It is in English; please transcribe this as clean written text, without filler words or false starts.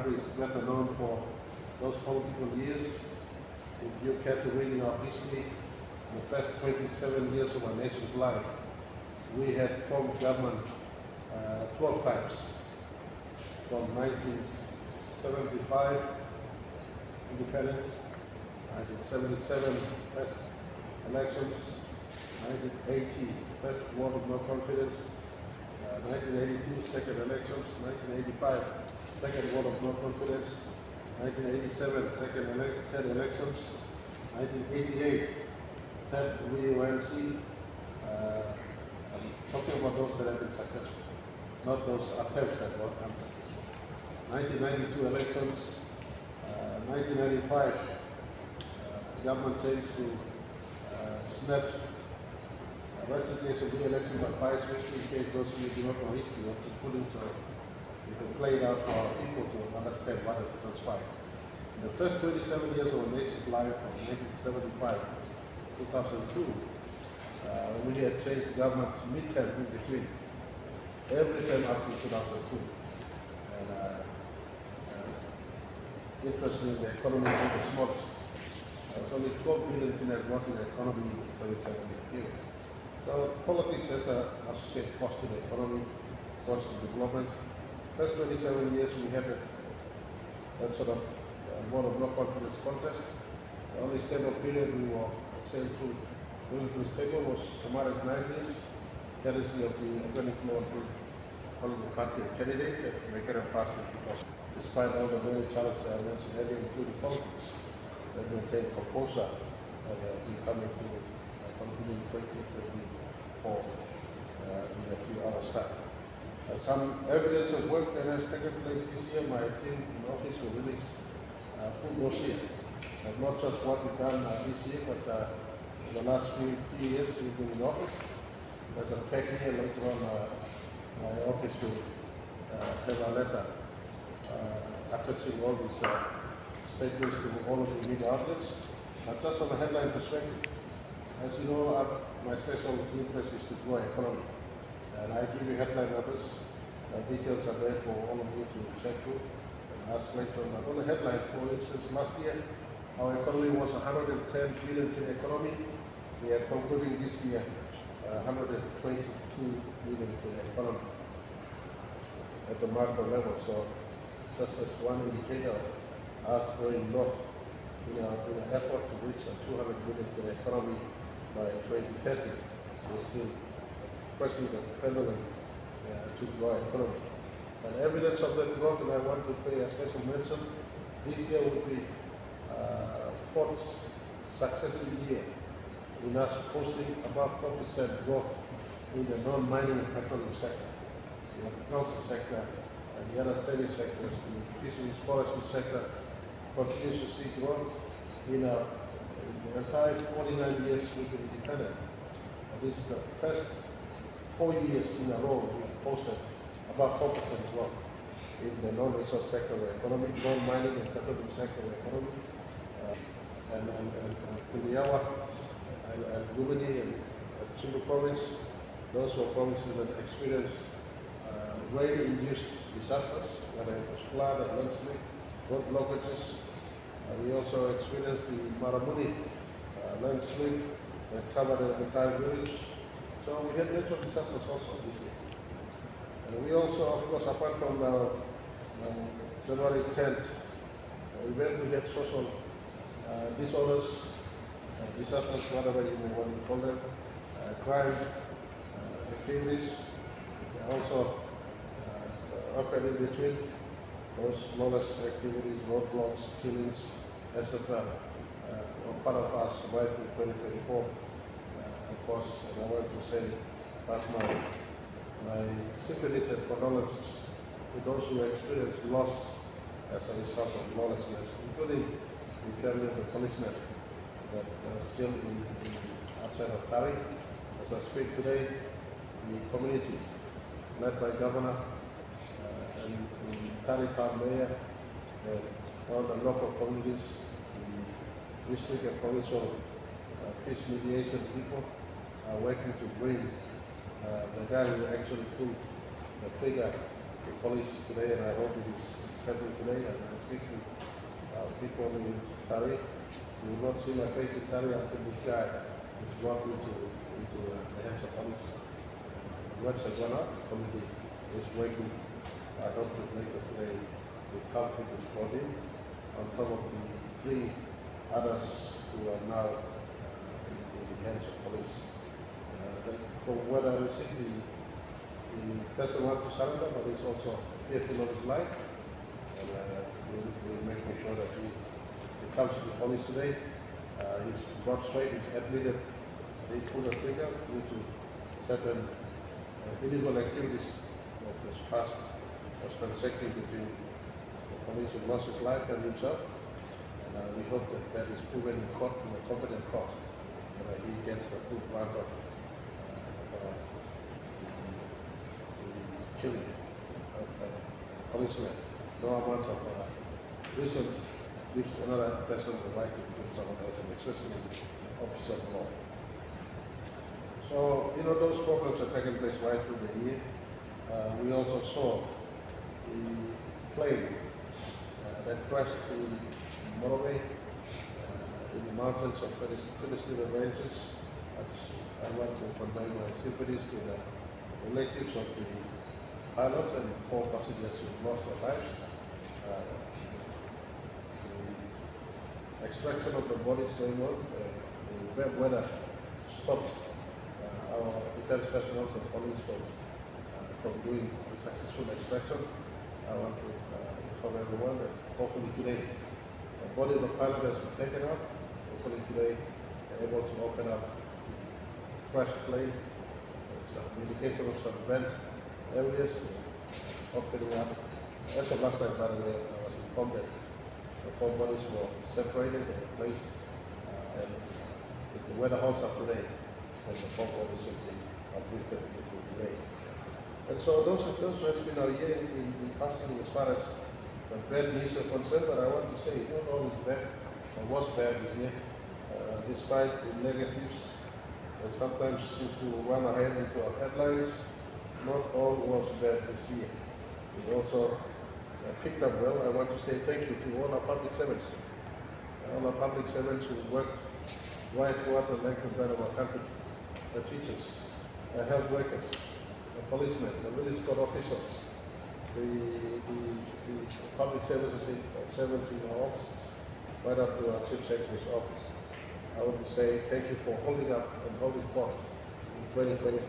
country is better known for those political years. If you care to read in our history, in the first 27 years of our nation's life, we had formed government 12 times. From 1975, independence, 1977, first elections, 1980, first vote of no confidence, 1982, second elections, 1985, second vote of no confidence, 1987, third elections, 1988, third VONC. I'm talking about those that have been successful, not those attempts that were unsuccessful. 1992 elections, 1995, government changed to snapped resignation re-election by bias, which in case those who do not know history, I'm just putting so you can play it out for our people to understand what has transpired. In the first 27 years of our nation's life, from 1975 to 2002, we had changed governments mid-term in between, every term up to 2002. And interestingly, the economy was the smallest. There was only 12 billion growth in the economy in the 27-year period. So politics has an associated cost to the economy, cost to development. First 27 years we had that sort of vote of no confidence contest. The only stable period we were sailing through stable was Somalia's 90s, courtesy of the organic law political party candidate that Mekere passed in 2000. Despite all the many challenges I mentioned earlier, including politics, they maintained composure and be coming to concluding 2024 in a few hours' time. Some evidence of work that has taken place this year. My team in office will release full dossier of not just what we've done this year, but in the last few years we've been in office. There's a pack here later on. My office will have a letter attaching all these statements to all of the media outlets. Just from a headline perspective, as you know, my special interest is to grow economy. And I give you headline numbers. Details are there for all of you to check through and ask later on. But on the headline, for instance, last year, our economy was 110 billion in economy. We are concluding this year 122 billion in economy at the macro level. So just as one indicator of us going north in an effort to reach a 200 billion in economy by 2030, we're still pressing the pendulum to grow economy. And evidence of that growth, and I want to pay a special mention, this year will be fourth successive year in us posting above 4% growth in the non-mining and petroleum sector, the agriculture sector, and the other service sectors. The fisheries forestry sector continues to see growth in the entire 49 years we've been independent. This is the first 4 years in a row we've posted about 4% growth in the non-resource sector of the economy, non-mining and petroleum sector of the economy, and Kuliawa and Gubani and Chimbu province. Those were provinces that experienced rain-induced disasters, whether it was flood or landslide, road blockages. We also experienced the Maramuni landslide that covered the entire village. So we had natural disasters also this year. And we also, of course, apart from the January 10th event, we had social disorders, disasters, whatever you may want to call them, crime activities. Also occurred in between those lawless activities, roadblocks, killings, etc. Were part of our survival in 2024. Of course, and I want to say, pass my sympathies and condolences to those who experienced loss as a result of lawlessness, including the family of the policemen that are still outside of Tari. As I speak today, the community led by Governor and the Tari Town Mayor and all the local communities, the district and provincial peace mediation people are working to bring the guy who actually pulled the trigger to police today, and I hope it is happening today, and I speak to people in Tari. You will not see my face in Tari until this guy is brought into the hands of police. Words have gone up, the committee is working. I hope that later today we come to this body on top of the 3 others who are now in the hands of police. From what I received, the person wants to surrender, but he's also fearful of his life. And we're making sure that he comes to the police today. He's brought straight, he's admitted he pulled a trigger due to certain illegal activities that was passed, was transacting between the police who lost his life and himself. And we hope that that is proven in court, in a competent court, and he gets the full brunt of killing of the policeman. No amount of reason gives another person the right to kill someone else, and especially an officer of law. So, those problems are taking place right through the year. We also saw the plane that crashed in Moroway, in the mountains of Philistine ranges. I want to convey my sympathies to the relatives of the pilots and 4 passengers who lost their lives. The extraction of the bodies going on, the bad weather stopped our defense personnel and police from doing a successful extraction. I want to inform everyone that hopefully today the body of the pilot has been taken out. Hopefully today they're able to open up the crashed plane. Some indication of some vent areas opening up. As of last night, by the way, I was informed that the 4 bodies were separated and placed, and if the weather holds up today, then the 4 bodies will be uplifted into the lake. And so those who has been our year in passing as far as the bad news are concerned, but I want to say not all is bad, or was bad this year, despite the negatives that sometimes seems to run ahead into our headlines. Not all was bad this year. We also picked up well. I want to say thank you to all our public servants. All our public servants who worked right throughout the length and breadth of our country. The teachers, the health workers, the policemen, the village court officials, the public services servants in our offices, right up to our Chief Secretary's office. I want to say thank you for holding up and holding forth in 2024.